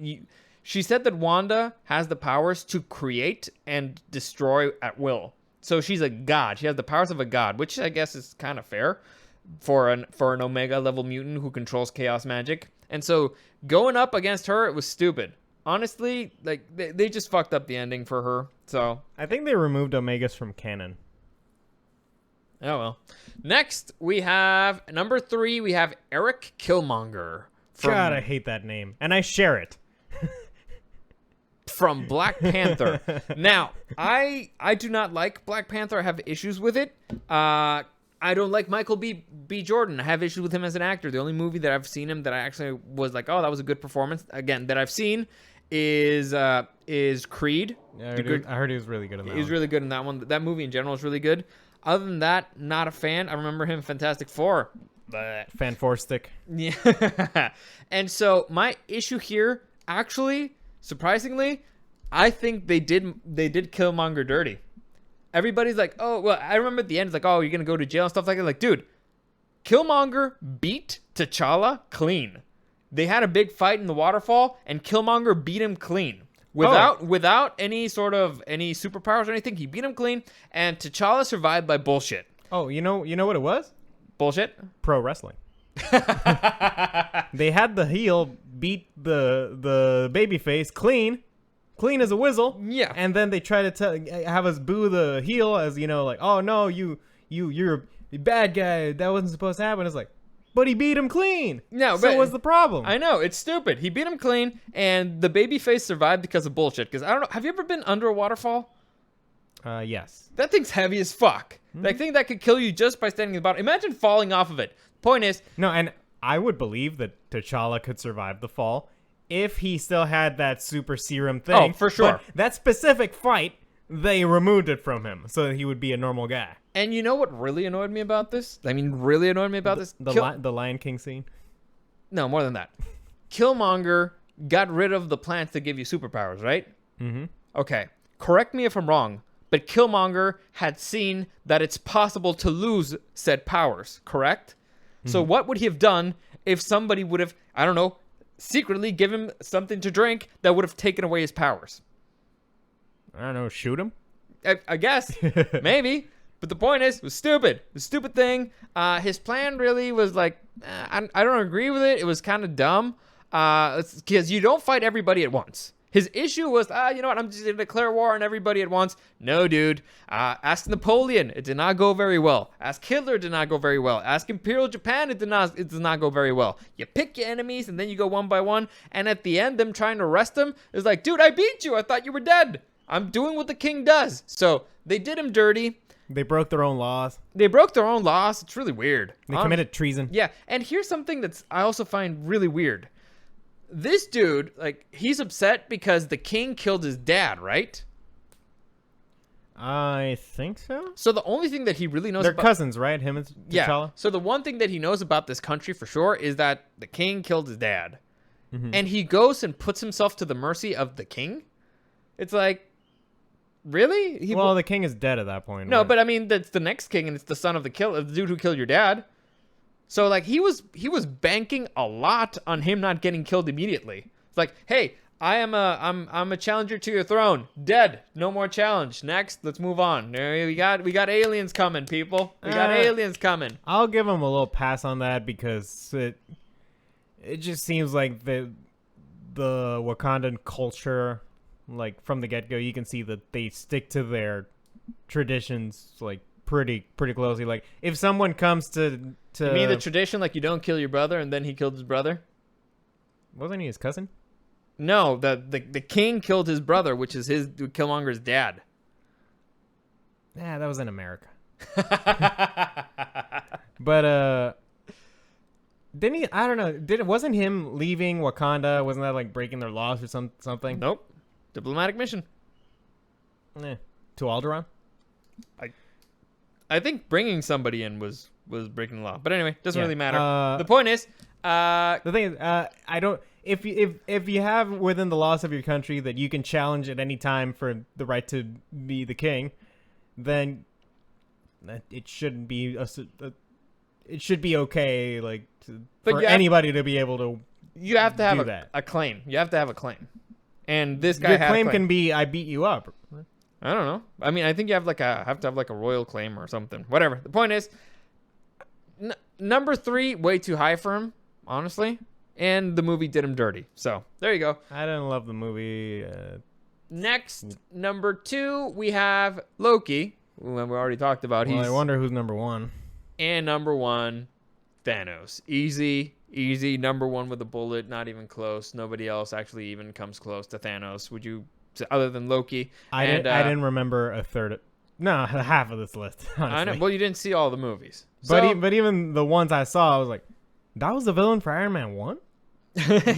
that Wanda has the powers to create and destroy at will. So she's a god. She has the powers of a god, which I guess is kind of fair for an Omega level mutant who controls chaos magic. And so going up against her, it was stupid. Honestly, like they just fucked up the ending for her. So I think they removed Omegas from canon. Oh well. Next we have number 3. We have Eric Killmonger. God, I hate that name, and I share it. From Black Panther. Now, I do not like Black Panther. I have issues with it. I don't like Michael B. Jordan. I have issues with him as an actor. The only movie that I've seen him that I actually was like, oh, that was a good performance, again, that I've seen is Creed. Yeah, I heard he was really good in that one. He was really good in that one. That movie in general is really good. Other than that, not a fan. I remember him in Fantastic Four. But Fan Four stick. Yeah. And so my issue here, actually, surprisingly, I think they did Killmonger dirty. Everybody's like, oh, well, I remember at the end, it's like, oh, you're going to go to jail and stuff like that. Like, dude, Killmonger beat T'Challa clean. They had a big fight in the waterfall, and Killmonger beat him clean. Without any superpowers or anything. He beat him clean, and T'Challa survived by bullshit. Oh, you know what it was? Bullshit? Pro wrestling. They had the heel beat the babyface clean as a whistle. Yeah. And then they try to have us boo the heel as, like, oh no, you're a bad guy. That wasn't supposed to happen. It's like, but he beat him clean. No, so but what's the problem? I know, it's stupid. He beat him clean, and the babyface survived because of bullshit. Because I don't know, have you ever been under a waterfall? Yes. That thing's heavy as fuck. That thing that could kill you just by standing in the bottom. Imagine falling off of it. Point is, no, and I would believe that T'Challa could survive the fall if he still had that super serum thing. Oh, for sure. But that specific fight, they removed it from him so that he would be a normal guy. and you know what really annoyed me about this? I mean, really annoyed me about this? The Lion King scene? No, more than that. Killmonger got rid of the plants that give you superpowers, right? Mm-hmm. Okay, correct me if I'm wrong, but Killmonger had seen that it's possible to lose said powers, correct? Mm-hmm. So what would he have done if somebody would have, I don't know, secretly given him something to drink that would have taken away his powers? I don't know, shoot him? I guess, maybe. But the point is, it was stupid. It was a stupid thing. His plan really was like, I don't agree with it. It was kind of dumb. Because you don't fight everybody at once. His issue was, you know what, I'm just going to declare war on everybody at once. No, dude. Ask Napoleon. It did not go very well. Ask Hitler. It did not go very well. Ask Imperial Japan. It does not go very well. You pick your enemies, and then you go one by one. And at the end, them trying to arrest him is like, dude, I beat you. I thought you were dead. I'm doing what the king does. So they did him dirty. They broke their own laws. They broke their own laws. It's really weird. They committed treason. Yeah, and here's something that's I also find really weird. This dude, like, he's upset because the king killed his dad, right? I think so. So the only thing that he really knows They're cousins, right? Him and T'Challa? Yeah. So the one thing that he knows about this country for sure is that the king killed his dad. Mm-hmm. And he goes and puts himself to the mercy of the king? It's like, really? The king is dead at that point. No, but I mean, that's the next king, and it's the son of the dude who killed your dad. So like he was banking a lot on him not getting killed immediately. It's like, hey, I'm a challenger to your throne. Dead. No more challenge. Next, let's move on. We got aliens coming, people. We got aliens coming. I'll give him a little pass on that because it just seems like the Wakandan culture, like from the get-go, you can see that they stick to their traditions like pretty closely. Like if someone comes to You mean the tradition, like you don't kill your brother and then he killed his brother? Wasn't he his cousin? No, the king killed his brother, which is Killmonger's dad. Yeah, that was in America. But didn't he? I don't know. Wasn't him leaving Wakanda? Wasn't that like breaking their laws or something? Nope. Diplomatic mission. To Alderaan. I think bringing somebody in was breaking the law, but anyway, doesn't really matter. The point is, the thing is, I don't. If you have within the laws of your country that you can challenge at any time for the right to be the king, then it shouldn't be it should be okay, like for anybody to be able to. You have to have a claim. You have to have a claim, and this guy. Your claim can be I beat you up. I don't know. I mean, I think you have to have a royal claim or something. Whatever. The point is, number 3, way too high for him, honestly. And the movie did him dirty. So there you go. I didn't love the movie. Next, number 2, we have Loki, who we already talked about. I wonder who's number 1. And number 1, Thanos. Easy. Number 1 with a bullet. Not even close. Nobody else actually even comes close to Thanos. Would you? Other than Loki. I didn't remember a third. Half of this list. Honestly. I know. Well, you didn't see all the movies. But even the ones I saw, I was like, that was the villain for Iron Man 1?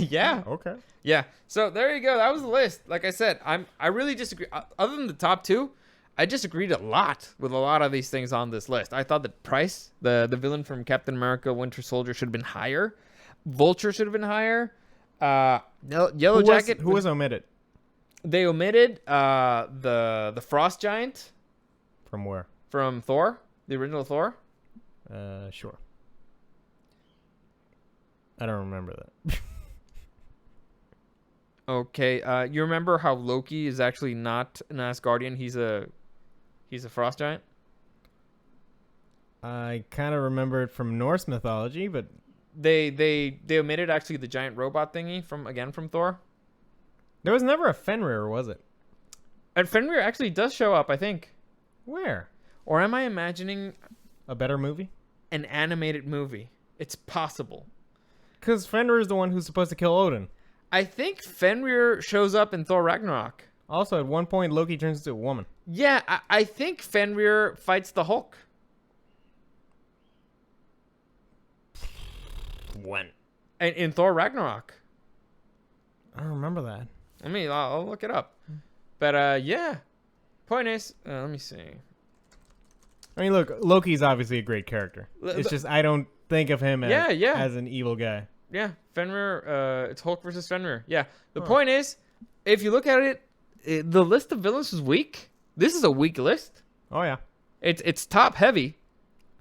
Yeah. Okay. Yeah. So there you go. That was the list. Like I said, I really disagree. Other than the top 2, I disagreed a lot with a lot of these things on this list. I thought that Price, the villain from Captain America, Winter Soldier, should have been higher. Vulture should have been higher. Yellow Jacket. Who was omitted? They omitted the Frost Giant. From where? From Thor, the original Thor. Sure. I don't remember that. Okay, you remember how Loki is actually not an Asgardian? He's a Frost Giant. I kind of remember it from Norse mythology, but they omitted actually the giant robot thingy from Thor. There was never a Fenrir, was it? And Fenrir actually does show up, I think. Where? Or am I imagining a better movie? An animated movie. It's possible. Because Fenrir is the one who's supposed to kill Odin. I think Fenrir shows up in Thor Ragnarok. Also, at one point, Loki turns into a woman. Yeah, I think Fenrir fights the Hulk. When? In Thor Ragnarok. I don't remember that. I mean, I'll look it up. But, yeah. Point is, let me see. I mean, look, Loki's obviously a great character. It's just I don't think of him as an evil guy. Yeah, Fenrir, it's Hulk versus Fenrir. Yeah, the point is, if you look at it, the list of villains is weak. This is a weak list. Oh, yeah. It's top heavy,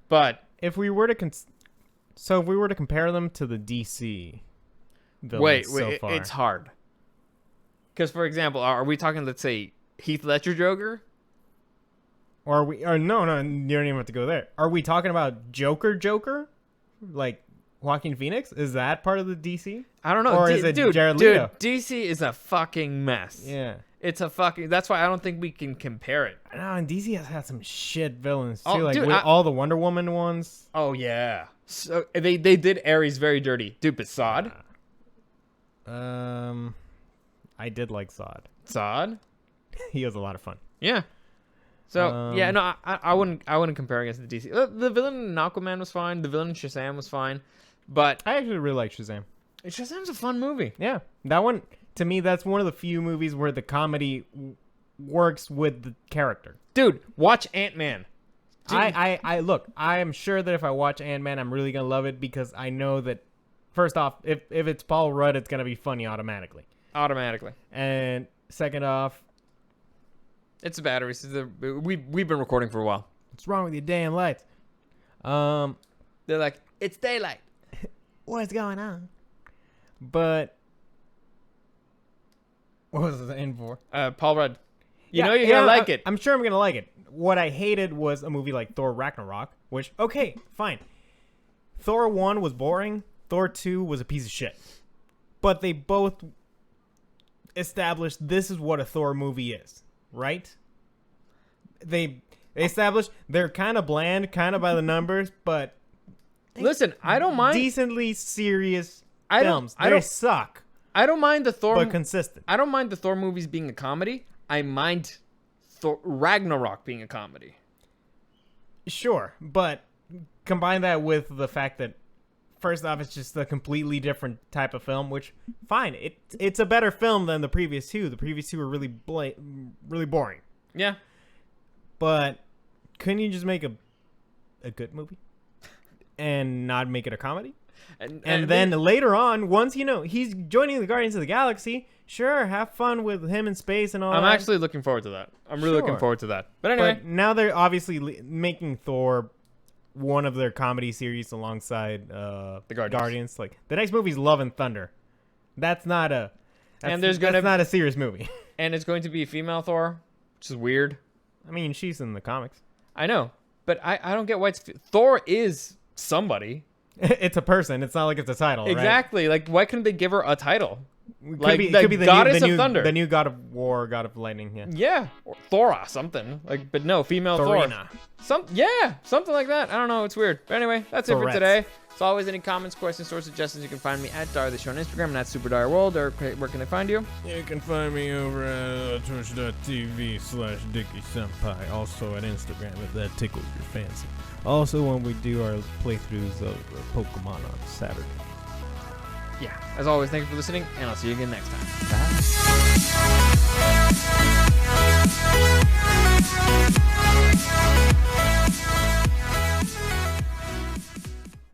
but... If we were to compare them to the DC villains so far. It's hard. Because, for example, are we talking, let's say, Heath Ledger Joker? Or no, you don't even have to go there. Are we talking about Joker? Like Joaquin Phoenix? Is that part of the DC? I don't know. Or is it Jared Leto? Dude, DC is a fucking mess. Yeah. It's a fucking... That's why I don't think we can compare it. I know, and DC has had some shit villains, too. Oh, like, dude, with all the Wonder Woman ones. Oh, yeah. So they did Ares very dirty. Dude, but Zod? I did like Zod. Zod? He was a lot of fun. Yeah. So yeah, no, I wouldn't compare against the DC. The villain in Aquaman was fine. The villain in Shazam was fine, but I actually really like Shazam. Shazam's a fun movie. Yeah, that one to me, that's one of the few movies where the comedy works with the character. Dude, watch Ant-Man. I look. I am sure that if I watch Ant-Man, I'm really gonna love it because I know that first off, if it's Paul Rudd, it's gonna be funny automatically. And second off, it's the batteries. We've been recording for a while. What's wrong with your damn lights? They're like, it's daylight. What's going on? But what was the end for? Paul Rudd. You're gonna like it. I'm sure I'm gonna like it. What I hated was a movie like Thor Ragnarok, which okay, fine. Thor 1 was boring. Thor 2 was a piece of shit. But they both established this is what a Thor movie is, right? They established they're kind of bland, kind of by the numbers, but listen, I don't mind decently serious films. They suck. I don't mind the Thor. but consistent. I don't mind the Thor movies being a comedy. I mind Thor Ragnarok being a comedy. Sure, but combine that with the fact that first off, it's just a completely different type of film. Which fine, it's a better film than the previous two. The previous two were really boring. Yeah. But couldn't you just make a good movie and not make it a comedy? And then later on, once he's joining the Guardians of the Galaxy, sure, have fun with him in space and all that. I'm actually looking forward to that. I'm really looking forward to that. But anyway. But now they're obviously making Thor one of their comedy series alongside the Guardians. Like, the next movie's Love and Thunder. That's not a serious movie. And it's going to be a female Thor, which is weird. I mean, she's in the comics. I know. But I don't get why Thor is somebody. It's a person. It's not like it's a title, exactly. Right? Like, why couldn't they give her a title? Could be the goddess of thunder, the new god of war, god of lightning. Yeah, or Thora, something like. But no, female Thorina. Thor. Something like that. I don't know. It's weird. But anyway, that's it for today. As always, any comments, questions, or suggestions, you can find me at Dario the Show on Instagram and at SuperDarioWorld. Or where can I find you? You can find me over at twitch.tv/DickieSenpai. Also at Instagram if that tickles your fancy. Also when we do our playthroughs of Pokemon on Saturday. Yeah. As always, thank you for listening, and I'll see you again next time. Bye.